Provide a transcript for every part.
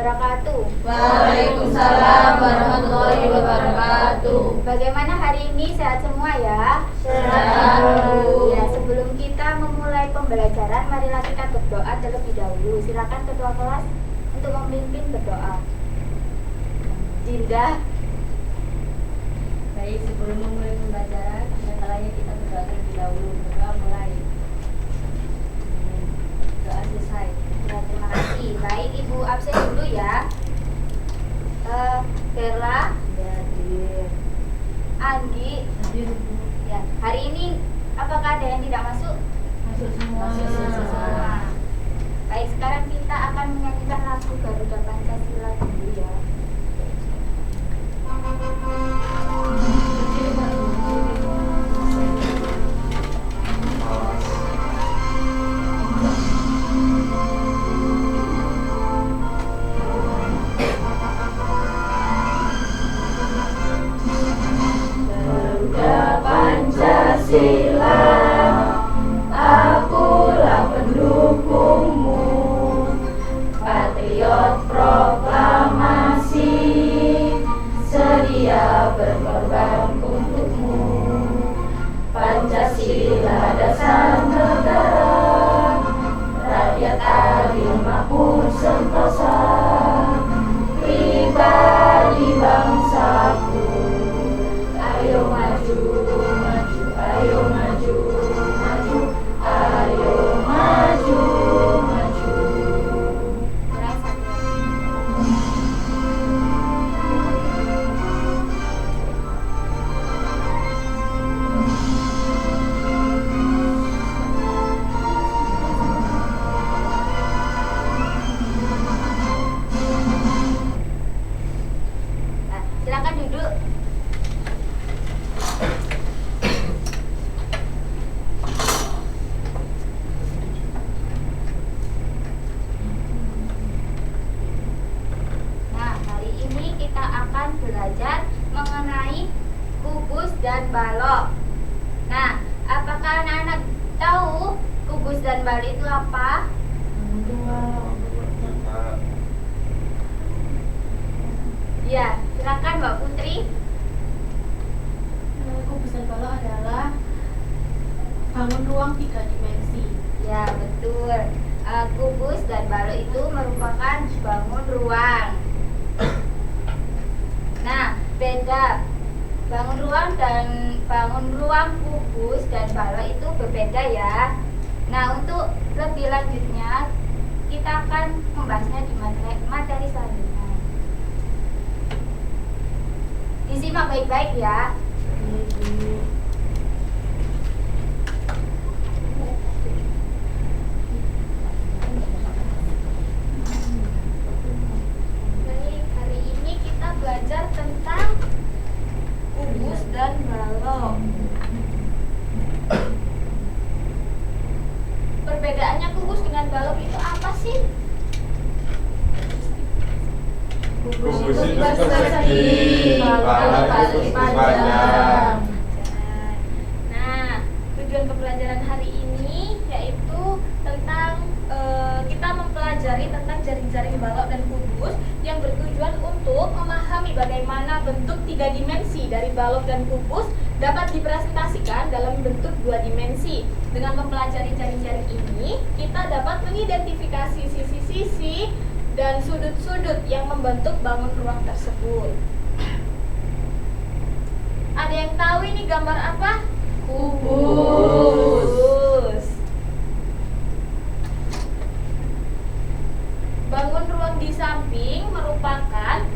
wabarakatuh. Waalaikumsalam warahmatullahi wabarakatuh. Bagaimana hari ini, sehat semua ya? Sehat. Ya, sebelum kita memulai pembelajaran, marilah kita berdoa terlebih dahulu. Silakan ketua kelas untuk memimpin berdoa. Dinda. Baik, sebelum memulai pembelajaran, kalanya kita berdoa terlebih dahulu. Berdoa mulai. Doa selesai. Ya, terima kasih. Baik, Ibu absen dulu ya. Bella, Anggi. Ya, hari ini apakah ada yang tidak masuk? Masuk semua. Masuk semua. Baik, sekarang kita akan menyanyikan lagu Garuda Pancasila dulu ya. Garuda Pancasila, akulah pendukungmu, patriot proklamasi, sedia berkorban untukmu. Pancasila dasar negara, rakyat adil makmur sentosa, pribadi bangsaku. Ayo maju, maju, ayo maju, maju, ayo maju, maju. Kurang satu. Nah, silakan duduk. Nah, hari ini kita akan belajar mengenai kubus dan balok. Nah, apakah anak-anak tahu kubus dan balok itu apa? Ya, silakan Mbak Putri. Kubus dan balok adalah bangun ruang 3 dimensi. Ya, betul. Kubus dan balok itu merupakan bangun ruang. Nah, beda. Bangun ruang kubus dan balok itu berbeda ya. Nah, untuk lebih lanjutnya kita akan membahasnya di materi selanjutnya. Disimak baik-baik ya. Baik, hari ini kita belajar tentang kubus dan balok. Perbedaannya kubus dengan balok itu apa sih? Kubus itu persegi, balok itu panjang. Nah, tujuan pembelajaran hari ini yaitu tentang kita mempelajari tentang jaring-jaring balok dan kubus yang bertujuan untuk memahami bagaimana bentuk 3 dimensi dari balok dan kubus dapat dipresentasikan dalam bentuk 2 dimensi. Dengan mempelajari jaring-jaring ini, kita dapat mengidentifikasi sisi-sisi dan sudut-sudut yang membentuk bangun ruang tersebut. Ada yang tahu ini gambar apa? Kubus. Bangun ruang di samping merupakan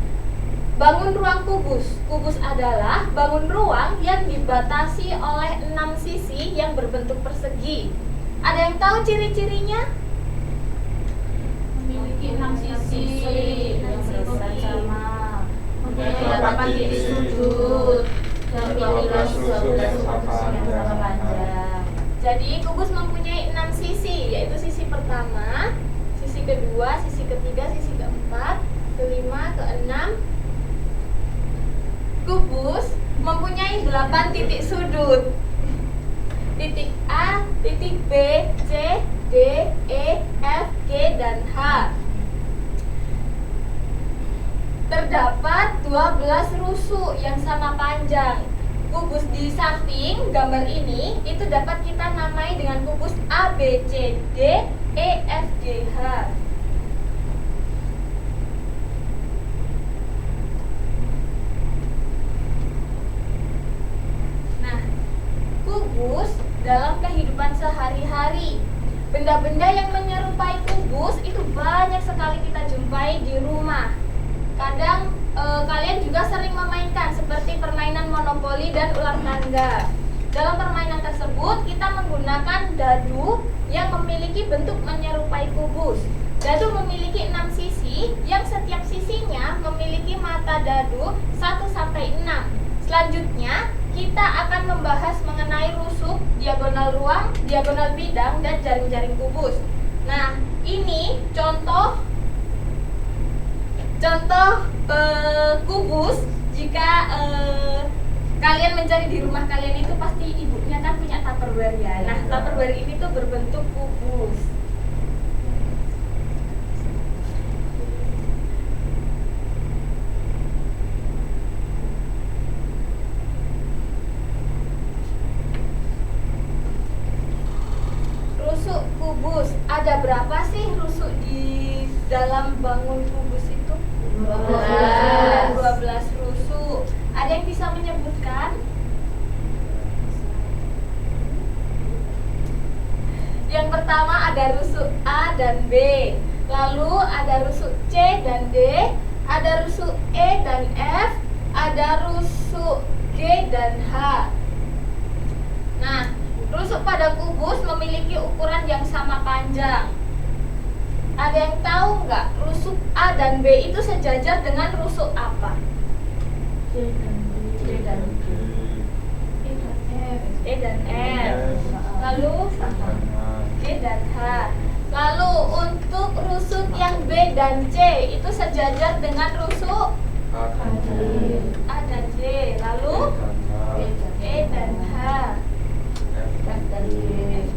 bangun ruang kubus. Kubus adalah bangun ruang yang dibatasi oleh 6 sisi yang berbentuk persegi. Ada yang tahu ciri-cirinya? Memiliki 6 sisi. Sama. Mempunyai 8 titik sudut. Dan memiliki 12 yang panjang. Jadi kubus mempunyai 6 sisi, yaitu sisi pertama, sisi kedua, sisi ketiga, sisi keempat, kelima, keenam. Kubus mempunyai 8 titik sudut. Titik A, titik B, C, D, E, F, G, dan H. terdapat 12 rusuk yang sama panjang. Kubus di samping gambar ini itu dapat kita namai dengan kubus A, B, C, D, E, F, G, H. Nah, kubus dalam kehidupan sehari-hari. Benda-benda yang menyerupai kubus itu banyak sekali kita jumpai di rumah. Kadang kalian juga sering memainkan seperti permainan monopoli dan ular tangga. Dalam permainan tersebut kita menggunakan dadu yang memiliki bentuk menyerupai kubus. Dadu memiliki 6 sisi yang setiap sisinya memiliki mata dadu 1-6. Selanjutnya kita akan membahas mengenai rusuk, diagonal ruang, diagonal bidang, dan jaring-jaring kubus. Nah, ini contoh kubus. Jika kalian mencari di rumah kalian itu pasti ibunya kan punya tupperware ya. Nah, tupperware ini tuh berbentuk kubus. Rusuk kubus, ada berapa sih rusuk di dalam bangun kubus itu? 12 rusuk. Ada yang bisa menyebutkan? Yang pertama ada rusuk A dan B. Lalu ada rusuk C dan D. Ada rusuk E dan F. Ada rusuk G dan H. Nah, rusuk pada kubus memiliki ukuran yang sama panjang. Ada yang tahu nggak rusuk A dan B itu sejajar dengan rusuk apa? C dan E dan F. Lalu G dan H. Lalu untuk rusuk yang B dan C itu sejajar dengan rusuk A dan J. Lalu E dan H. F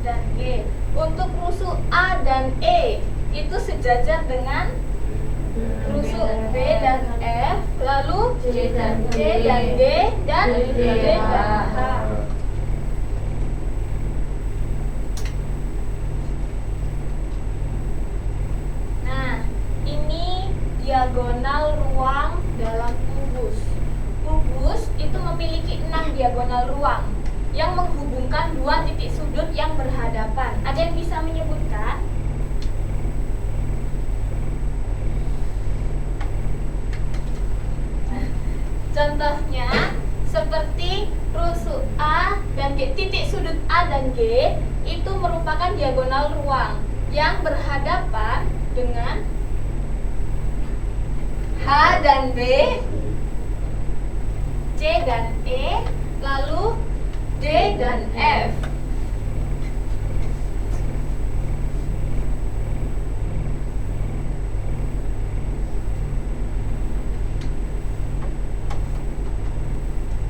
dan G. Untuk rusuk A dan E itu sejajar dengan rusuk B dan F, lalu C dan G dan D dan H. Nah, ini diagonal ruang dalam kubus. Kubus itu memiliki 6 diagonal ruang yang menghubungkan 2 titik sudut yang berhadapan. Ada yang bisa menyebutkan? Contohnya seperti rusuk A dan G, titik sudut A dan G itu merupakan diagonal ruang yang berhadapan dengan H dan B, C dan E, lalu D dan F.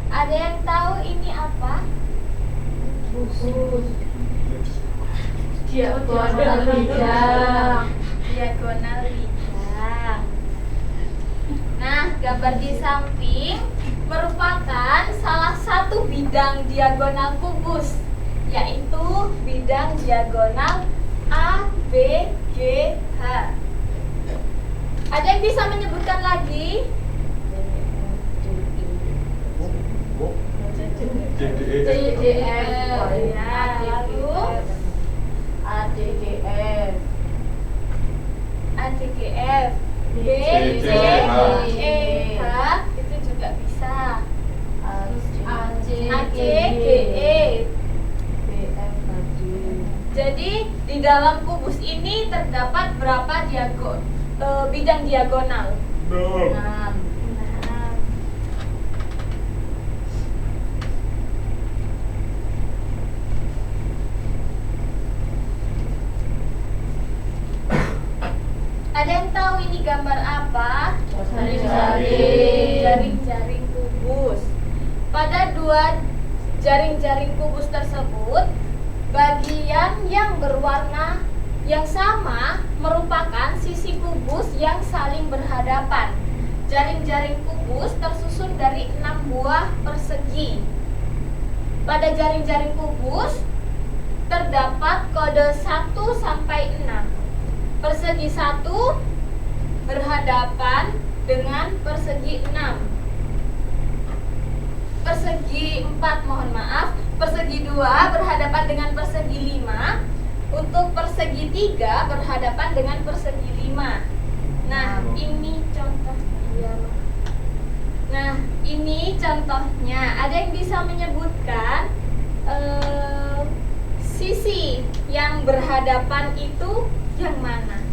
Ada yang tahu ini apa? kubus. Diagonal bidang. Diagonal bidang. Nah, gambar di samping merupakan salah satu bidang diagonal kubus, yaitu bidang diagonal A, B, G, H. Ada yang bisa menyebutkan lagi? DDF. Ya, lalu ADGF. ADGF, B, C, E, H itu juga bisa. AC, GE. Jadi di dalam kubus ini terdapat berapa bidang diagonal? 6. Ada yang tahu ini gambar apa? Jaring-jaring kubus. Pada 2 jaring-jaring kubus tersebut, bagian yang berwarna yang sama merupakan sisi kubus yang saling berhadapan. jaring-jaring kubus tersusun dari 6 buah persegi. Pada jaring-jaring kubus terdapat kode 1 sampai 6. Persegi 1 berhadapan dengan persegi 6. Persegi 4 mohon maaf, persegi 2 berhadapan dengan persegi 5. Untuk persegi 3 berhadapan dengan persegi 5. Nah, ini contohnya. Nah, ini contohnya. Ada yang bisa menyebutkan sisi yang berhadapan itu yang mana?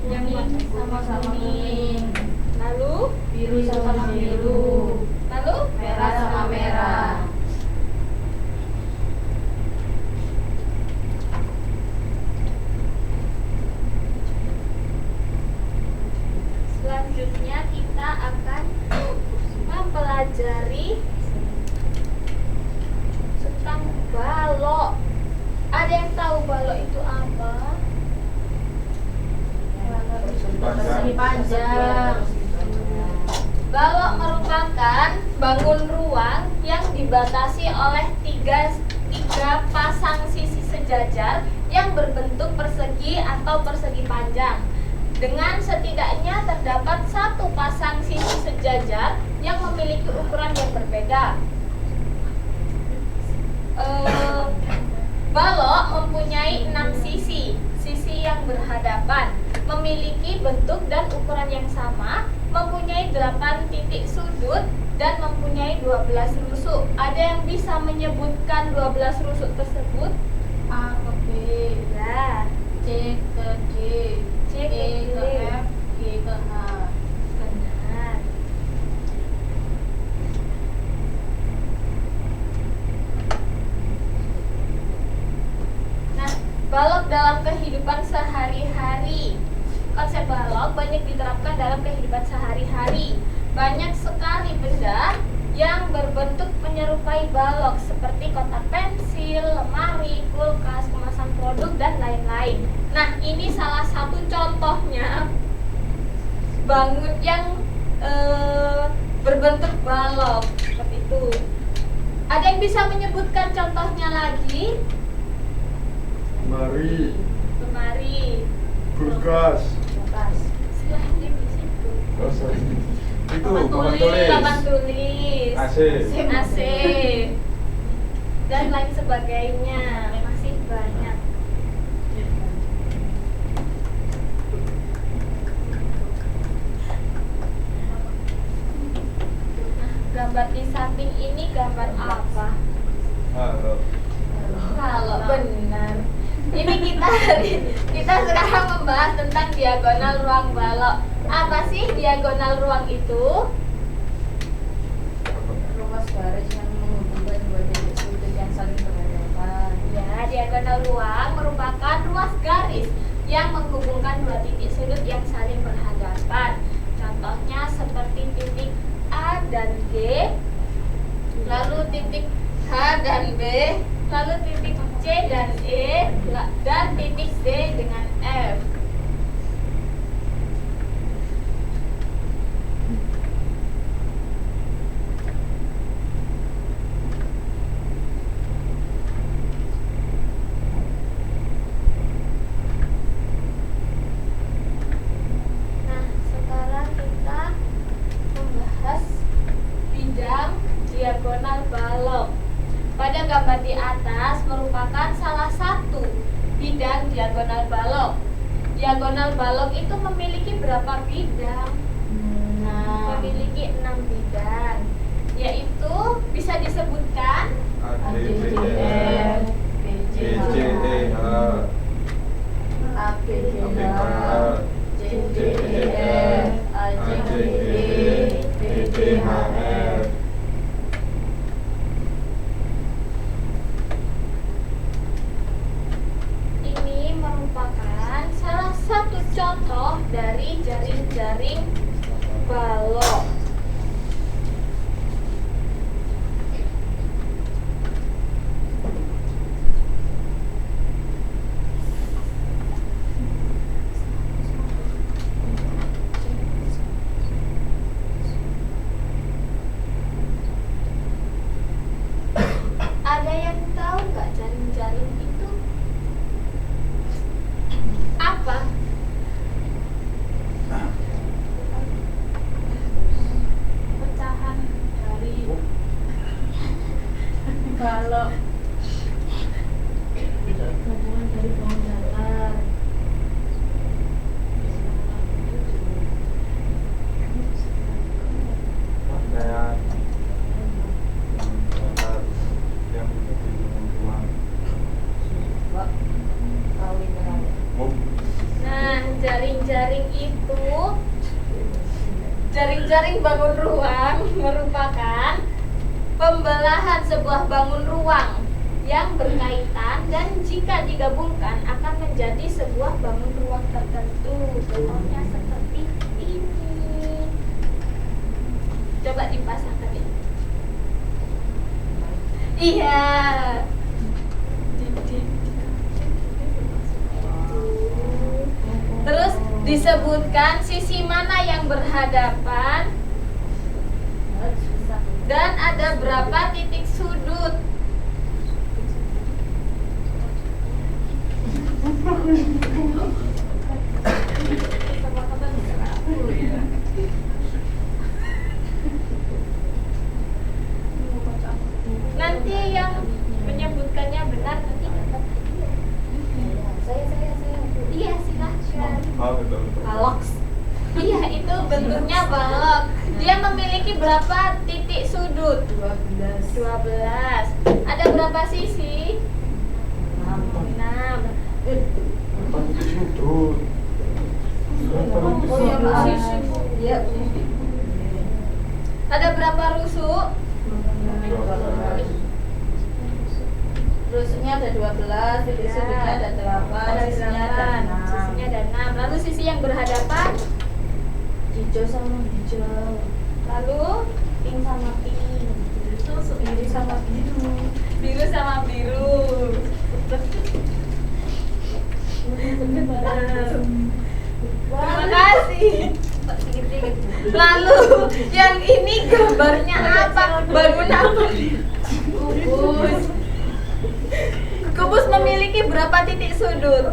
Yang sama kuning, lalu biru sama biru, lalu merah sama merah. selanjutnya kita akan mempelajari tentang balok. Ada yang tahu balok itu apa? Persegi panjang. Balok merupakan bangun ruang yang dibatasi oleh tiga pasang sisi sejajar yang berbentuk persegi atau persegi panjang. Dengan setidaknya terdapat satu pasang sisi sejajar yang memiliki ukuran yang berbeda. Balok mempunyai 6 sisi. Sisi yang berhadapan memiliki bentuk dan ukuran yang sama, mempunyai 8 titik sudut dan mempunyai 12 rusuk. Ada yang bisa menyebutkan 12 rusuk tersebut? A ke B, Ya, C ke D, C ke E ke D. F, G ke H. benar. Nah, balok dalam kehidupan sehari-hari. Konsep balok banyak diterapkan dalam kehidupan sehari-hari. Banyak sekali benda yang berbentuk menyerupai balok seperti kotak pensil, lemari, kulkas, kemasan produk, dan lain-lain. Nah, ini salah satu contohnya bangun yang berbentuk balok seperti itu. Ada yang bisa menyebutkan contohnya lagi? Mari, Lemari, kulkas. selanjutnya di situ. Oh, sorry. Itu Papan papan tulis. tulis. Papan tulis, AC. AC, dan lain sebagainya. Masih banyak. Nah, gambar di samping ini gambar apa? Halo. Kalau benar. Ini kita sekarang membahas tentang diagonal ruang balok. Apa sih diagonal ruang itu? Ruas garis yang menghubungkan dua titik sudut yang saling berhadapan. Ya, diagonal ruang merupakan ruas garis yang menghubungkan dua titik sudut yang saling berhadapan. Contohnya seperti titik A dan G, lalu titik H dan B, lalu titik C dan E, dan titik D dengan F. Nah, sekarang kita membahas bidang diagonal balok. Pada gambar di atas merupakan salah satu bidang diagonal balok. Diagonal balok itu memiliki berapa bidang? Memiliki 6 bidang, yaitu bisa disebutkan A, D, B, E, F, G, H, A, B, D, A, B, H, H, C, C, D, D, E, F, F, A, A, C, C, D, D, B, B, D, H, H, F. ini merupakan salah satu contoh dari jaring-jaring balok. Jaring-jaring bangun ruang merupakan pembelahan sebuah bangun ruang yang berkaitan dan jika digabungkan akan menjadi sebuah bangun ruang tertentu. Contohnya seperti ini. Coba dipasangkan ini. Iya. Terus disebutkan sisi mana yang berhadapan dan ada berapa titik sudut. Nanti yang menyebutkannya benar nanti dapat hadiah. Saya. Iya, silahkan. Betul. Alex. Iya, itu bentuknya balok. Dia memiliki berapa titik sudut? 12. Ada berapa sisi? 6. Apa itu sudut? Oh ya maaf. Iya. Ada berapa rusuk? Rusuknya ada 12, titik sudutnya ada 8, Ada sisinya ada 8. Sisinya ada 6. Lalu sisi yang berhadapan? hijau sama hijau, Lalu pink sama pink, biru sama biru. biru sama biru. Terima kasih. Lalu yang ini gambarnya apa? Bangun apa? Kubus. Kubus memiliki berapa titik sudut?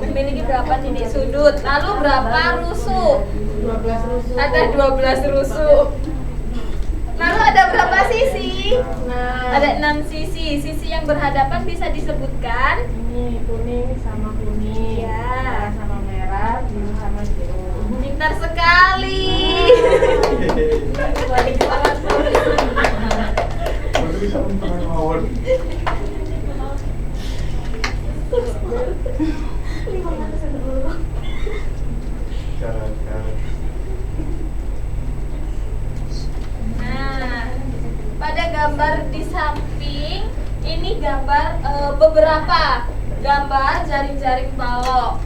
Memiliki berapa titik sudut? Lalu berapa rusuk? 12 rusuk. Ada 12 rusuk. Lalu ada berapa sisi? Nah, Ada 6 sisi. Sisi yang berhadapan bisa disebutkan? ini kuning sama kuning, Iya. merah sama merah, biru sama biru. Pintar sekali. Baru bisa mengawal. Jalan. Nah, pada gambar di samping ini gambar beberapa gambar jaring-jaring balok.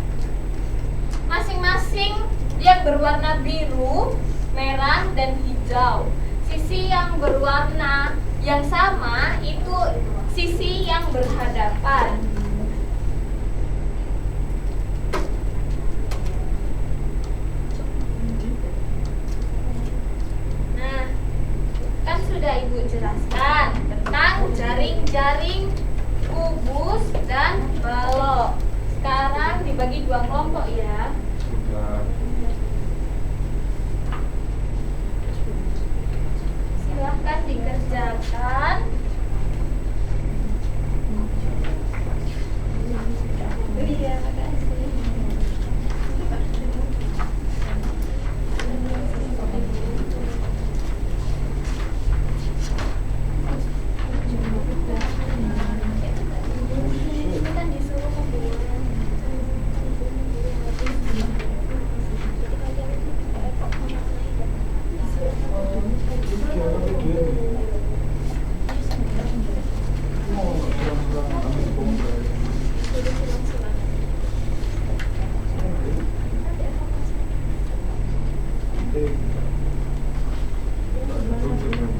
Masing-masing yang berwarna biru, merah, dan hijau. Sisi yang berwarna yang sama itu sisi yang berhadapan. Nah, kan sudah Ibu jelaskan tentang jaring-jaring, kubus, dan balok. Sekarang dibagi 2 kelompok ya. Sudah. Silahkan dikerjakan. Iya, makasih. Ini kan disuruh membuat.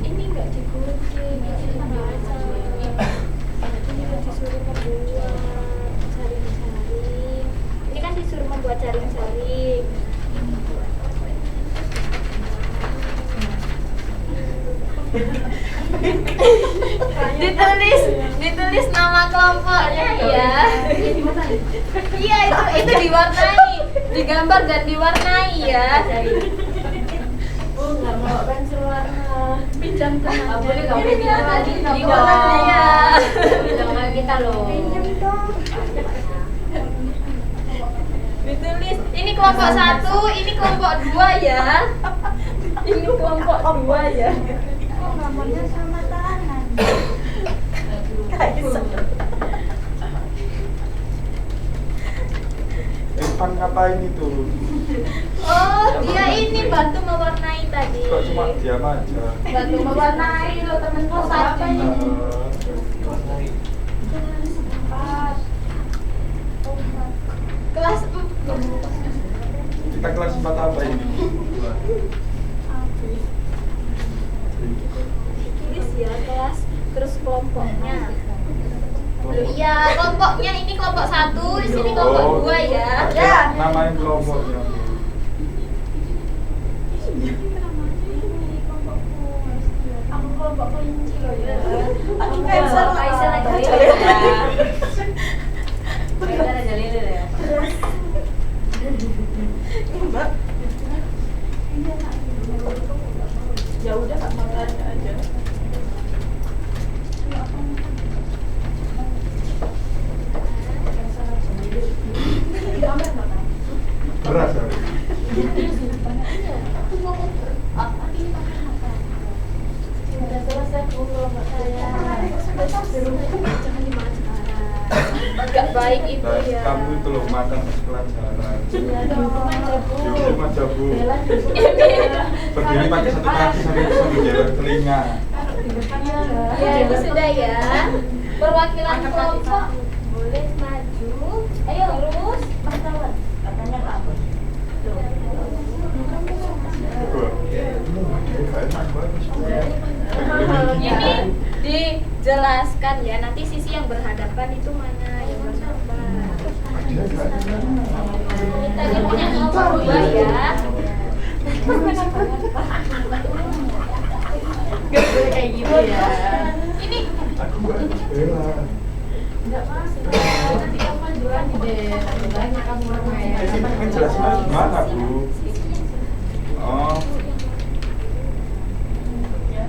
Ini enggak digunting, ini dibaca. Ini kan disuruh membuat jaring-jaring. Ini kan disuruh membuat jaring-jaring. ditulis nama kelompoknya ya. Iya, itu diwarnai, digambar dan diwarnai ya. oh nggak mau pensil warna. Pinjam Nggak boleh, nggak boleh Iya, tadi, nggak diwarnai boleh. ya. Jangan kita loh. Ditulis, ini kelompok 1, ini kelompok 2 ya. Ini kelompok 2 ya. Gambarnya sama tangan. Evan ngapain itu? Oh, dia ini bantu mewarnai tadi. Kok cuma diam aja? Batu mewarnai lo temenku tadi. Kelas 4. Kita kelas 4 apa ini? Tulis ya kelas terus kelompoknya. Loh, iya, kelompoknya ini kelompok 1, di sini kelompok 2 ya. Ya. Namain kelompoknya. Aku kelompok kelinci loh ya. Aduh, Kaisar Kaisar aja aja lele ya. Kaisar aja lele ya. Mbak. Ya udah tak makan aja. Beras ya? Sudah selesai Bu kelompok saya. Jangan dimakan sekarang. Agak baik itu Nah, ya. kamu itu loh makan pelajaran. Ya dihukum aja Bu. Dihukum aja Bu. Bella dihukum. Berdiri pakai satu kaki sambil jalan telinga. Ya itu sudah ya. Perwakilan kelompok boleh maju. Ayo terus. Katanya apa? Ini dijelaskan ya. Nanti sisi yang berhadapan itu mana yang berhadapan. Kita ini punya kelompok 2 ya. Gak boleh kayak gitu ya. Ini Aku gak bela. Enggak masuk. Nanti kamu majuan deh. Banyak kamu Ini kan jelasnya gimana Bu? Oh.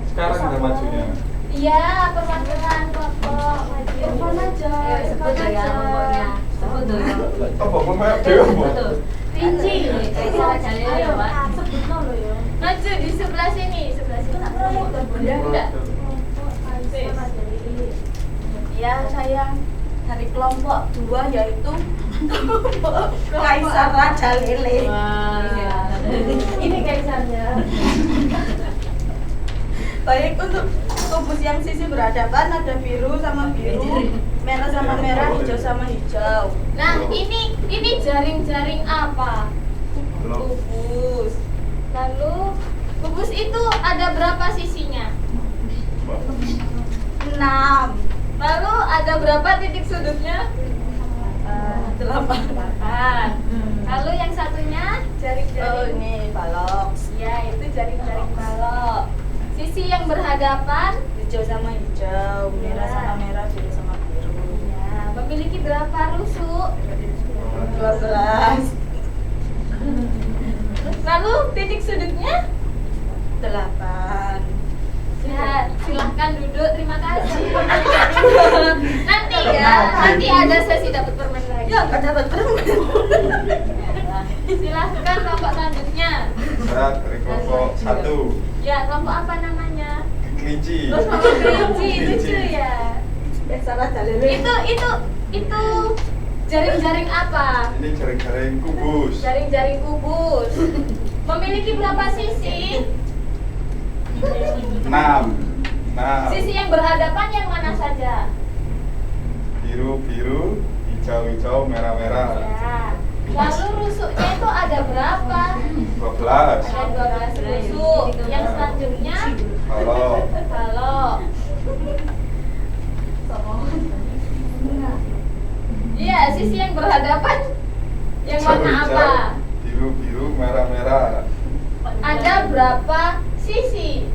Sekarang udah majunya. iya perwakilan kelompok maju. Telepon aja. Sebut tuh ya kelompoknya. Sebut tuh ya. Apa pemain dewa Bu? Betul. Rinci. Kaisar aja lele ya, Pak. Sebut lo ya. Maju di sebelah sini, sebelah sini. Enggak. Ya, saya dari kelompok 2 yaitu Kaisar Raja Lele. Ini kaisarnya. Baik, untuk kubus yang sisi berhadapan ada biru sama biru, merah sama merah, hijau sama hijau. Nah, ini jaring-jaring apa? Belum. Kubus. Lalu kubus itu ada berapa sisinya? 6. Lalu ada berapa titik sudutnya? 8. 8. Lalu yang satunya Oh, jaring-jaring. ini balok. Ya, itu jaring-jaring balok. Sisi yang berhadapan Hijau sama hijau, merah sama merah, biru sama biru. ya, memiliki berapa rusuk? 12. Lalu titik sudutnya? 8. Ya, silahkan duduk. Terima kasih. Nanti ya, nanti ada sesi dapat permen lagi. Ya, nggak dapat permen. Silahkan kelompok selanjutnya. Berat dari kelompok 1. Ya, kelompok apa namanya? Kelinci. Terus kelompok kelinci, lucu ya. Biasa Raja Lele. Itu jaring-jaring apa? Ini jaring-jaring kubus. Jaring-jaring kubus. Memiliki berapa sisi? 6. Nah, Sisi yang berhadapan yang mana saja? biru, hijau, merah. Ya. Lalu rusuknya itu ada berapa? 12. Ada 12 rusuk. Yang selanjutnya Kalau iya, sisi yang berhadapan yang hijau, warna apa? biru, merah. Ada berapa sisi?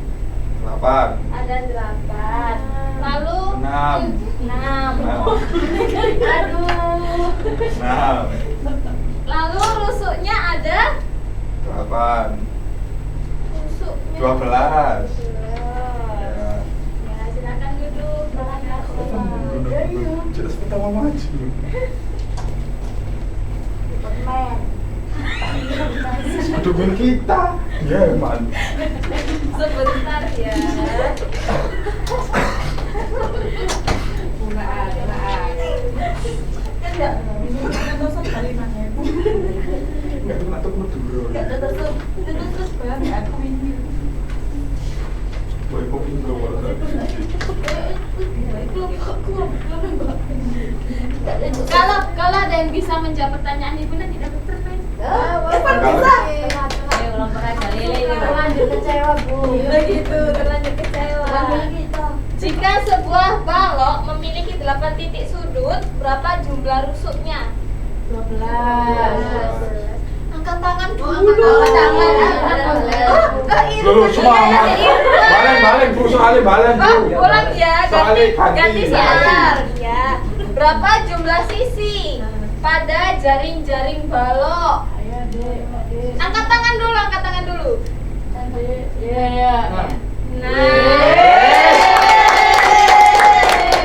8. Ada 8. Lalu 6. 6. 6. Aduh. 6. Lalu rusuknya ada 8. rusuknya 12. 12. Ya, silakan duduk. Jelas pertama maju. Permen. Dukun kita. Ya, man. Sebentar ya. Bungaan. Kan ya, tusuk dari mana? Enggak tuh Maduro. Enggak tusuk. Itu terus banyak aku ini. Kalau ada yang bisa menjawab pertanyaan ibu nanti dapat permen. Irfan bisa. Ayo ulang aja lele ini. Terlanjur kecewa bu. Begitu, terlanjur kecewa. Jika sebuah balok memiliki 8 titik sudut, berapa jumlah rusuknya? 12. Angkat tangan dulu. Angkat tangan. Loh, semangat. Balen, Bu, soalnya balen. Oh, ulang ya, ganti Ganti. siar. Ya. Berapa jumlah sisi pada jaring-jaring balok? Ayo dek. Angkat tangan dulu. Iya. Nah.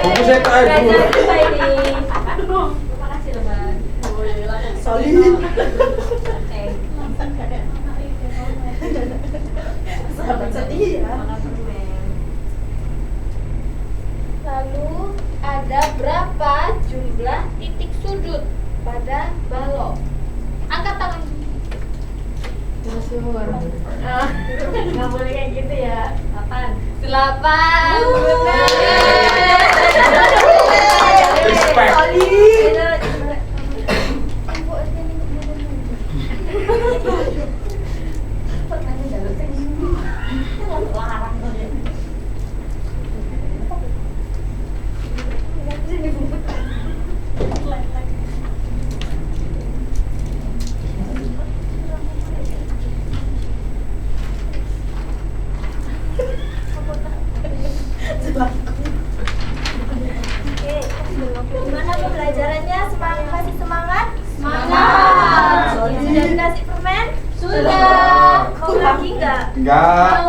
Buku saya tak ada. Belajar apa ini? Terima kasih loh Bang. Solid. Sahabat setia. Makan permen. Lalu ada berapa jumlah titik sudut pada balok? Angkat tangan. Nggak boleh kayak gitu ya. 8. 8. Respect. Oke, gimana pembelajarannya? Masih semangat? Semangat. Sudah dikasih permen? Sudah. Mau lagi nggak? Enggak.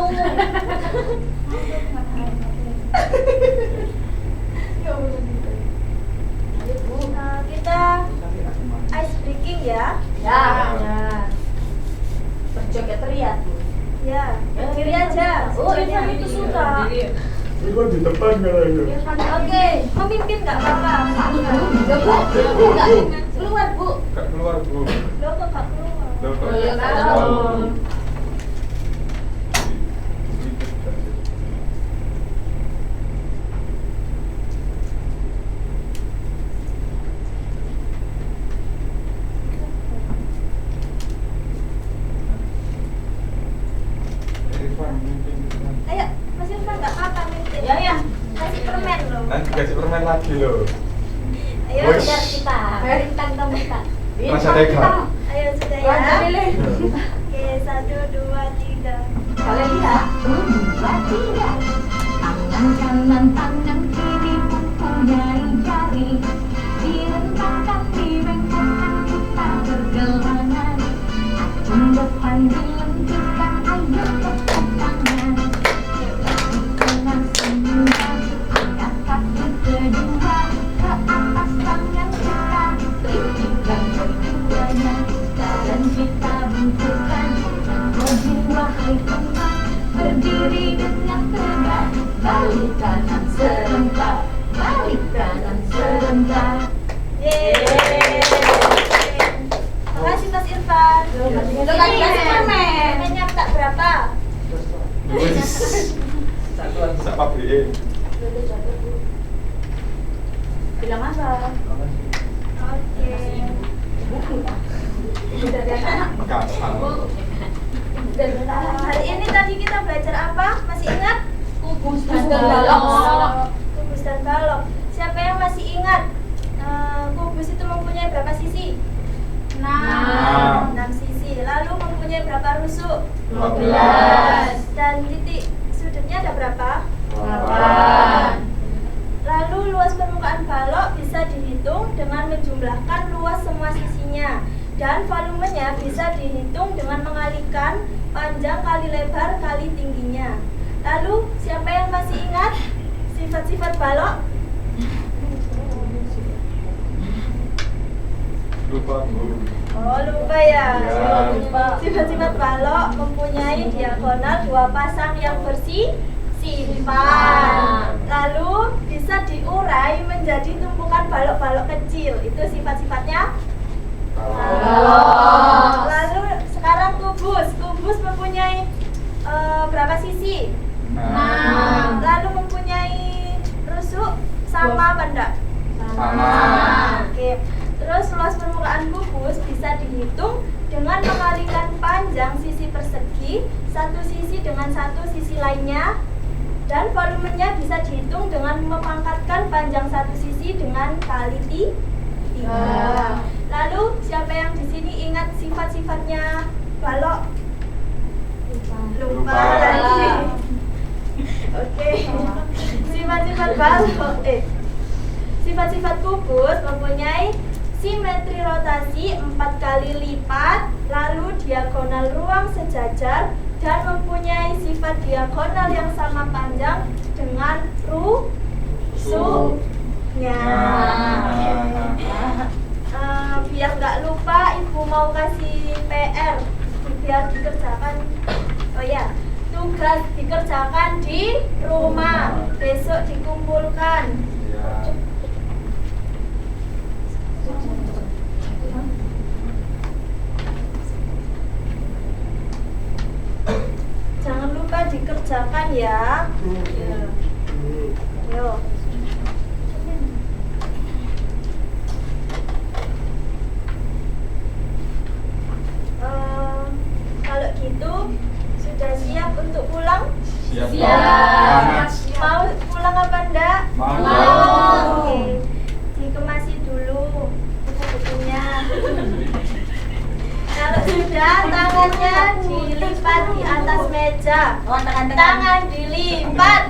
Nah, kita ice breaking ya. Ya. Ya. Berjoget teriak. Ya, kiri aja. Oh, Irfan itu suka. Itu di depan kalau Oke, memimpin nggak apa-apa. Keluar bu. Enggak keluar, Bu. Lo kok nggak keluar? Loh, kok Iya, nggak tahu. keluar? Irfan, mungkin. Ayo, Mas Irfan nggak apa-apa mimpin. Ya. Kasih permen loh. Nanti kasih permen lagi loh. Ayo, Wes. biar kita. Bintang tempat. Rasa tega. Ayo sudah ya. Lanjut, Lili. Oke, 1, 2, 3. Kalian lihat. Tangan kanan, tangan kiri mempunyai jari. Direntangkan, direngkangkan, kita bergelangan. Acung depan dilentikkan, ayo tepuk tangan. Dengan senyuman, angkat kaki kedua ke atas tangan kita. Tinggikan keduanya, dan kita butuhkan. Maju wahai teman, berdiri dengan tegak. Balik kanan serentak, balik kanan serentak. Yeay. Makasih Mas Irfan. Lo kan dikasih permen. Permennya tak berapa? Wis. Sak pabrike. Bilang apa? Oke. Kasar. Hari ini tadi kita belajar apa? Masih ingat? Kubus dan balok. Kubus dan balok. Siapa yang masih ingat? Kubus itu mempunyai berapa sisi? 6. 6 sisi. Lalu mempunyai berapa rusuk? 12. Dan titik sudutnya ada berapa? 8. Lalu luas permukaan balok bisa dihitung dengan menjumlahkan luas semua sisinya. Dan volumenya bisa dihitung dengan mengalikan panjang kali lebar kali tingginya. Lalu siapa yang masih ingat sifat-sifat balok? Lupa, Bu. Oh lupa ya. Ya. Sifat-sifat balok mempunyai diagonal 2 pasang yang bersifat. Lalu bisa diurai menjadi tumpukan balok-balok kecil. Itu sifat-sifatnya. Lalu sekarang kubus. Kubus mempunyai berapa sisi? 6. Lalu mempunyai rusuk sama apa enggak? Sama. Oke. Terus luas permukaan kubus bisa dihitung dengan mengalikan panjang sisi persegi satu sisi dengan satu sisi lainnya, dan volumenya bisa dihitung dengan memangkatkan panjang satu sisi dengan kali 3. Lalu siapa yang di sini ingat sifat-sifatnya balok? Lupa lagi. Oke. Sifat-sifat balok. Sifat-sifat kubus mempunyai simetri rotasi 4 kali lipat, lalu diagonal ruang sejajar, dan mempunyai sifat diagonal yang sama panjang dengan rusuknya. Biar nggak lupa, Ibu mau kasih PR biar dikerjakan. Oh ya, tugas dikerjakan di rumah, besok dikumpulkan. Jangan lupa dikerjakan ya. Yo. Kalau gitu sudah siap untuk pulang? Siap. Mau pulang apa enggak? Mau. Oke. Dikemasi dulu buku-bukunya. Kalau sudah, tangannya dilipat di atas meja. Tangan dilipat.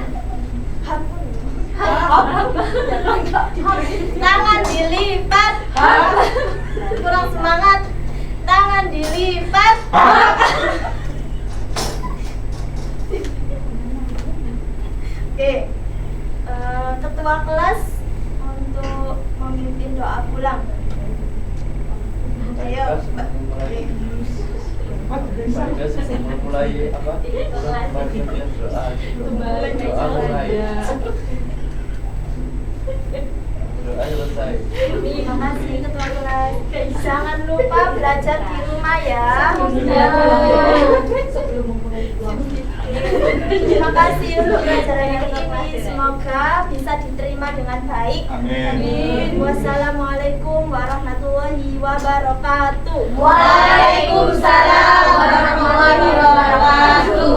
Tangan dilipat. Kurang semangat. Tangan dilipat. Oke. Ketua kelas untuk memimpin doa pulang. Ayo, Mbak. Mulai apa? Doa mulai. Doa selesai. Terima kasih ketua kelas. Jangan lupa belajar di rumah ya. Terima kasih untuk pelajaran yang ini. Semoga bisa diterima dengan baik. Amin. Wassalamualaikum warahmatullahi wabarakatuh. Waalaikumsalam warahmatullahi wabarakatuh.